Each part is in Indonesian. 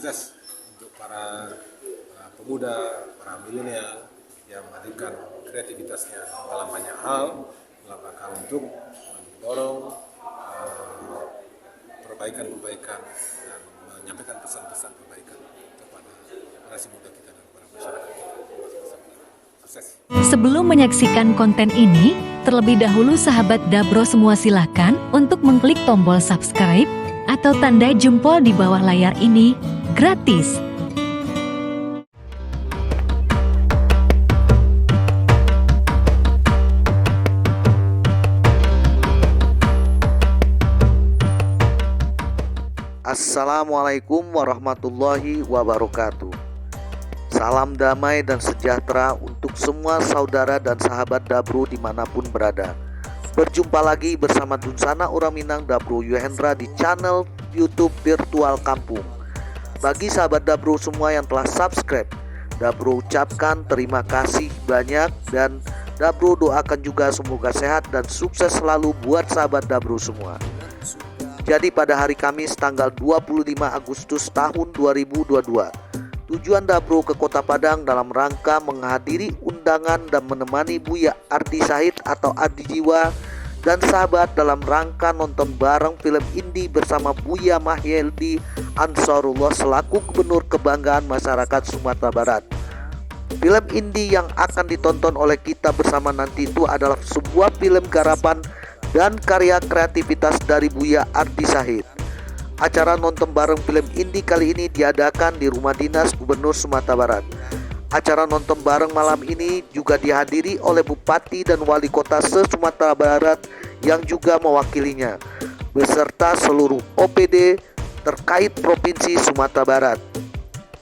Sukses untuk para pemuda, para milenial yang menghadirkan kreativitasnya dalam banyak hal dalam rangka untuk mendorong perbaikan-perbaikan dan menyampaikan pesan-pesan perbaikan kepada generasi muda kita dan kepada masyarakat kita. Sukses. Sebelum menyaksikan konten ini, terlebih dahulu sahabat Dabro semua silakan untuk mengklik tombol subscribe atau tanda jempol di bawah layar ini, gratis. Assalamualaikum warahmatullahi wabarakatuh. Salam damai dan sejahtera untuk semua saudara dan sahabat Dabro dimanapun berada. Berjumpa lagi bersama Dunsana Orang Minang Dabro Yuhendra di channel YouTube Virtual Kampung. Bagi sahabat Dabro semua yang telah subscribe, Dabro ucapkan terima kasih banyak dan Dabro doakan juga semoga sehat dan sukses selalu buat sahabat Dabro semua. Jadi pada hari Kamis tanggal 25 Agustus tahun 2022, tujuan Dabro ke Kota Padang dalam rangka menghadiri undangan dan menemani Buya Ardi Sahid atau Ardi Jiwa dan sahabat dalam rangka nonton bareng film indie bersama Buya Mahyeldi Ansarullah selaku Gubernur Kebanggaan Masyarakat Sumatera Barat. Film indie yang akan ditonton oleh kita bersama nanti itu adalah sebuah film garapan dan karya kreativitas dari Buya Ardi Sahid. Acara nonton bareng film indie kali ini diadakan di Rumah Dinas Gubernur Sumatera Barat. Acara nonton bareng malam ini juga dihadiri oleh Bupati dan Wali Kota se-Sumatera Barat yang juga mewakilinya, beserta seluruh OPD terkait Provinsi Sumatera Barat.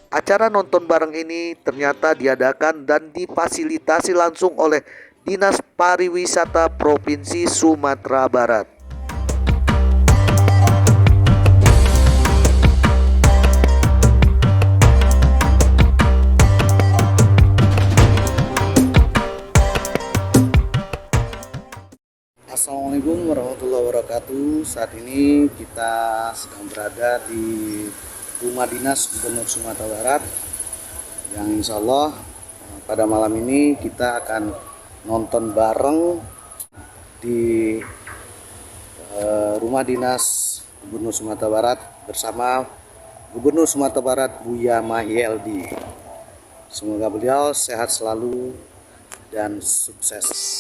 Acara nonton bareng ini ternyata diadakan dan difasilitasi langsung oleh Dinas Pariwisata Provinsi Sumatera Barat. Assalamualaikum warahmatullahi wabarakatuh. Saat ini kita sedang berada di Rumah Dinas Gubernur Sumatera Barat, yang insya Allah pada malam ini kita akan nonton bareng di Rumah Dinas Gubernur Sumatera Barat bersama Gubernur Sumatera Barat Buya Mahyeldi. Semoga beliau sehat selalu dan sukses.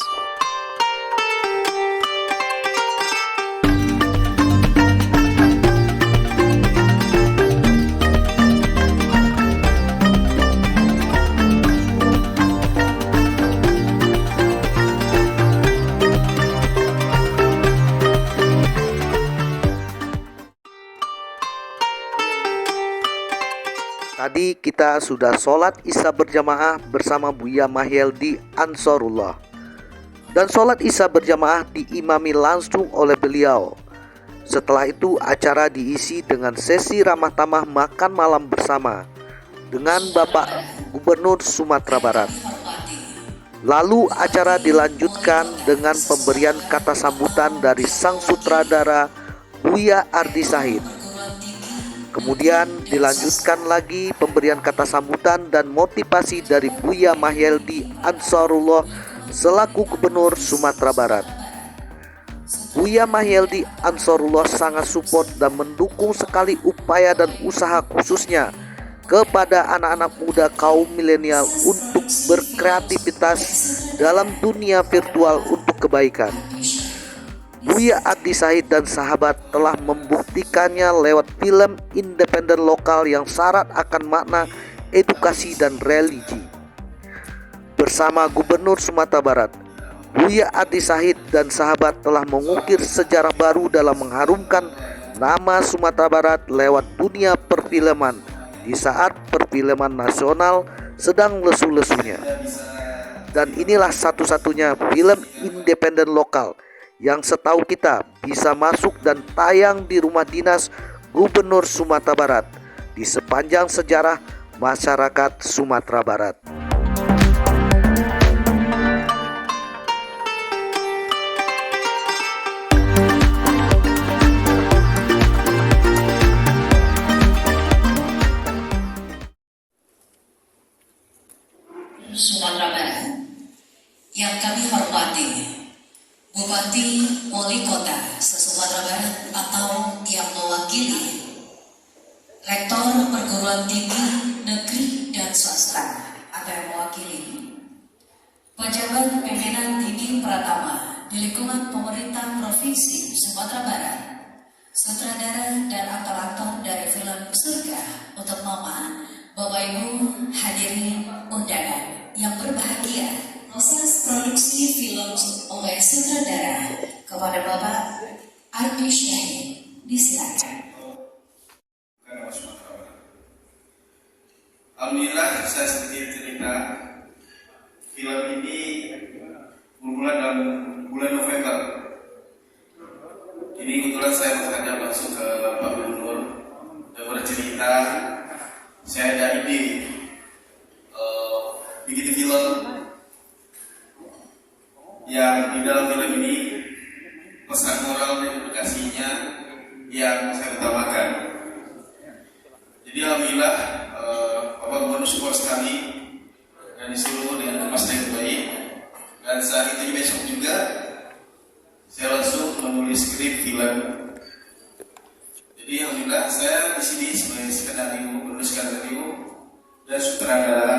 Tadi kita sudah sholat Isya berjamaah bersama Buya Mahyeldi Ansarullah. Dan sholat Isya berjamaah diimami langsung oleh beliau. Setelah itu acara diisi dengan sesi ramah tamah makan malam bersama dengan Bapak Gubernur Sumatera Barat. Lalu acara dilanjutkan dengan pemberian kata sambutan dari sang sutradara Buya Ardi Sahid. Kemudian dilanjutkan lagi pemberian kata sambutan dan motivasi dari Buya Mahyeldi Ansarullah selaku Gubernur Sumatera Barat. Buya Mahyeldi Ansarullah sangat support dan mendukung sekali upaya dan usaha khususnya kepada anak-anak muda kaum milenial untuk berkreativitas dalam dunia virtual untuk kebaikan. Buya Ardi Sahid dan sahabat telah membuktikannya lewat film independen lokal yang syarat akan makna edukasi dan religi. Bersama Gubernur Sumatera Barat, Buya Ardi Sahid dan sahabat telah mengukir sejarah baru dalam mengharumkan nama Sumatera Barat lewat dunia perfilman di saat perfilman nasional sedang lesu-lesunya. Dan inilah satu-satunya film independen lokal yang setahu kita bisa masuk dan tayang di rumah dinas Gubernur Sumatera Barat di sepanjang sejarah masyarakat Sumatera Barat. Sumatera Barat yang kami hormati Bupati Wali Kota se-Sumatera Barat atau yang mewakili Rektor Perguruan Tinggi Negeri dan Swasta atau yang mewakili pejabat pimpinan tinggi Pratama di lingkungan pemerintah Provinsi Sumatera Barat, sutradara dan aktor-aktor dari film Surga untuk Mama, Bapak Ibu hadirin undangan yang berbahagia, proses produksi film oleh sutradara kepada Bapak Ardi Syahid, disilakan. Alhamdulillah, saya sedikit cerita. Film ini bermula dalam bulan November. Ini kebetulan saya menghadap langsung ke Pak Gubernur dan bercerita saya ada ide bikin film yang di dalam film ini pesan moral dan edukasinya yang saya utamakan. Jadi alhamdulillah Bapak Gubernur support sekali dan disuruh dengan kemasan yang baik, dan saat itu besok juga saya langsung menulis skrip film. Jadi alhamdulillah saya di sini sebagai skenario, penulis skenario dan sutradara.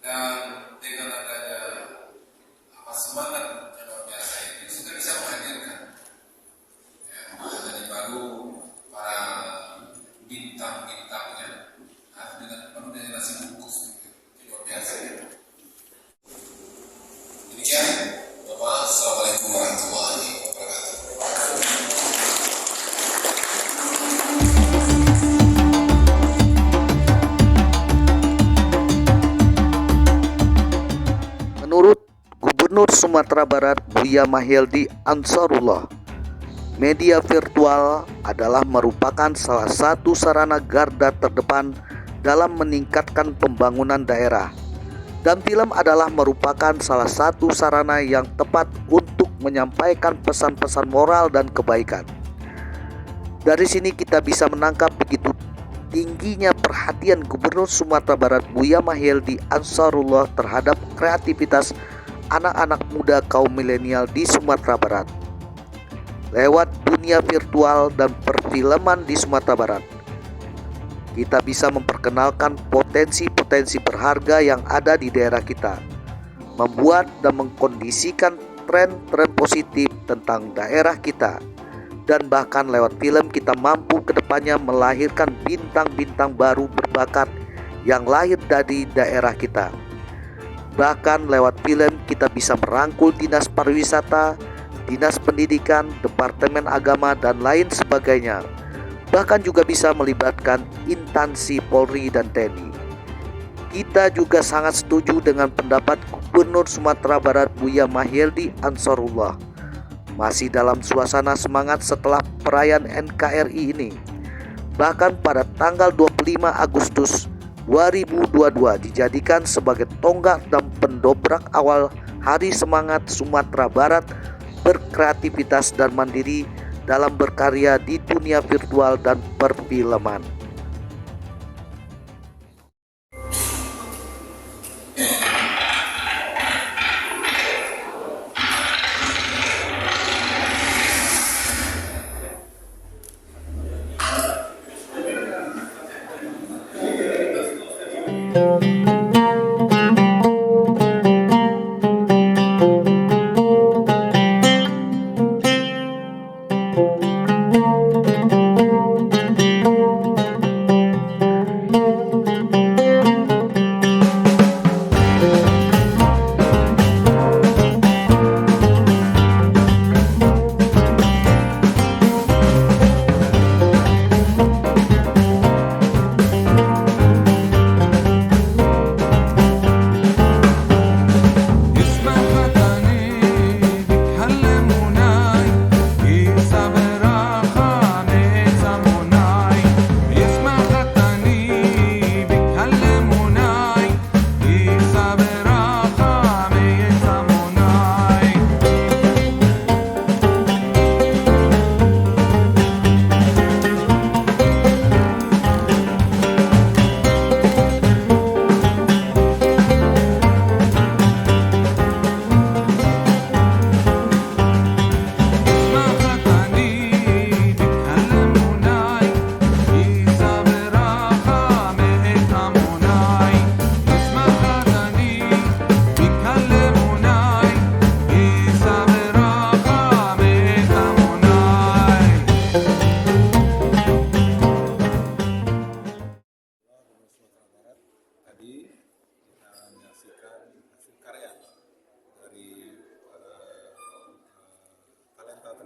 Dan dengan adanya semangat yang luar biasa ini sudah bisa menghadirkan dari baru para bintang-bintangnya dengan penuh dengan nasi bungkus luar biasa. Demikian, Bapak. Assalamualaikum warahmatullahi wabarakatuh. Menurut Gubernur Sumatera Barat Buya Mahyeldi Ansarullah, media virtual adalah merupakan salah satu sarana garda terdepan dalam meningkatkan pembangunan daerah, dan film adalah merupakan salah satu sarana yang tepat untuk menyampaikan pesan-pesan moral dan kebaikan. Dari sini kita bisa menangkap begitu tingginya perhatian Gubernur Sumatera Barat Buya Mahyeldi Ansarullah terhadap kreativitas anak-anak muda kaum milenial di Sumatera Barat. Lewat dunia virtual dan perfilman di Sumatera Barat, kita bisa memperkenalkan potensi-potensi berharga yang ada di daerah kita, membuat dan mengkondisikan tren-tren positif tentang daerah kita. Dan bahkan lewat film kita mampu kedepannya melahirkan bintang-bintang baru berbakat yang lahir dari daerah kita. Bahkan lewat film kita bisa merangkul dinas pariwisata, dinas pendidikan, departemen agama, dan lain sebagainya. Bahkan juga bisa melibatkan instansi Polri dan TNI. Kita juga sangat setuju dengan pendapat Gubernur Sumatera Barat Buya Mahyeldi Ansarullah. Masih dalam suasana semangat setelah perayaan NKRI ini, bahkan pada tanggal 25 Agustus 2022 dijadikan sebagai tonggak dan pendobrak awal Hari Semangat Sumatera Barat berkreativitas dan mandiri dalam berkarya di dunia virtual dan perfilman.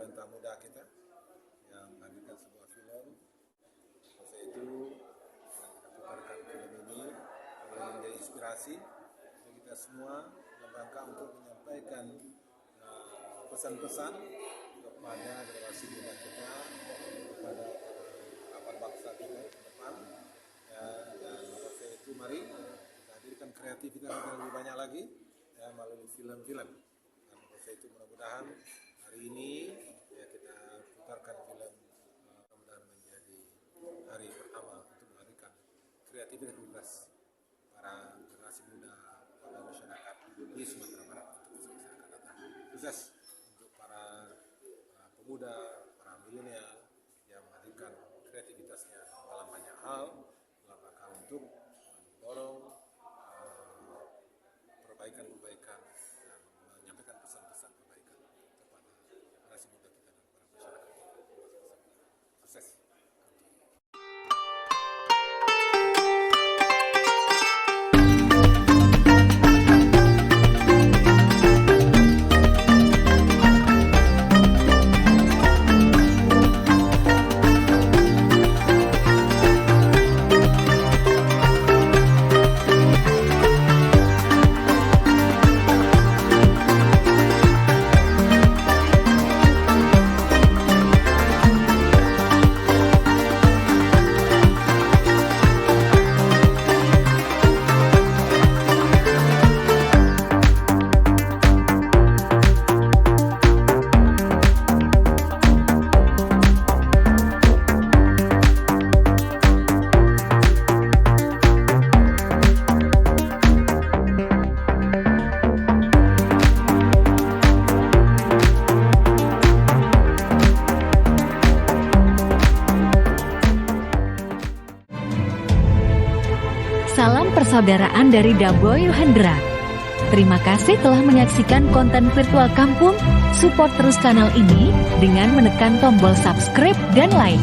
talenta muda kita yang menghadirkan sebuah film. Masa itu kita putarkan film ini yang menjadi inspirasi bagi kita semua dalam rangka untuk menyampaikan pesan-pesan kepada generasi muda kita, kepada harapan bangsa kita ke depan. Dan masa itu mari kita hadirkan kreativitas yang lebih banyak lagi melalui film-film. Dan masa itu mudah-mudahan hari ini kita putarkan film, mudah-mudahan menjadi hari pertama untuk menghadirkan kreativitas para generasi muda, para masyarakat di Sumatera Barat untuk masa akan datang. Sukses untuk para pemuda, para milenial yang menghadirkan kreativitasnya dalam banyak hal, dalam rangka untuk mendorong perbaikan-perbaikan dan menyampaikan pesan-pesan perbaikan kepada generasi muda kita dan para masyarakat kita. Sukses. Salam persaudaraan dari Dabro Yuhendra. Terima kasih telah menyaksikan konten virtual kampung. Support terus kanal ini dengan menekan tombol subscribe dan like.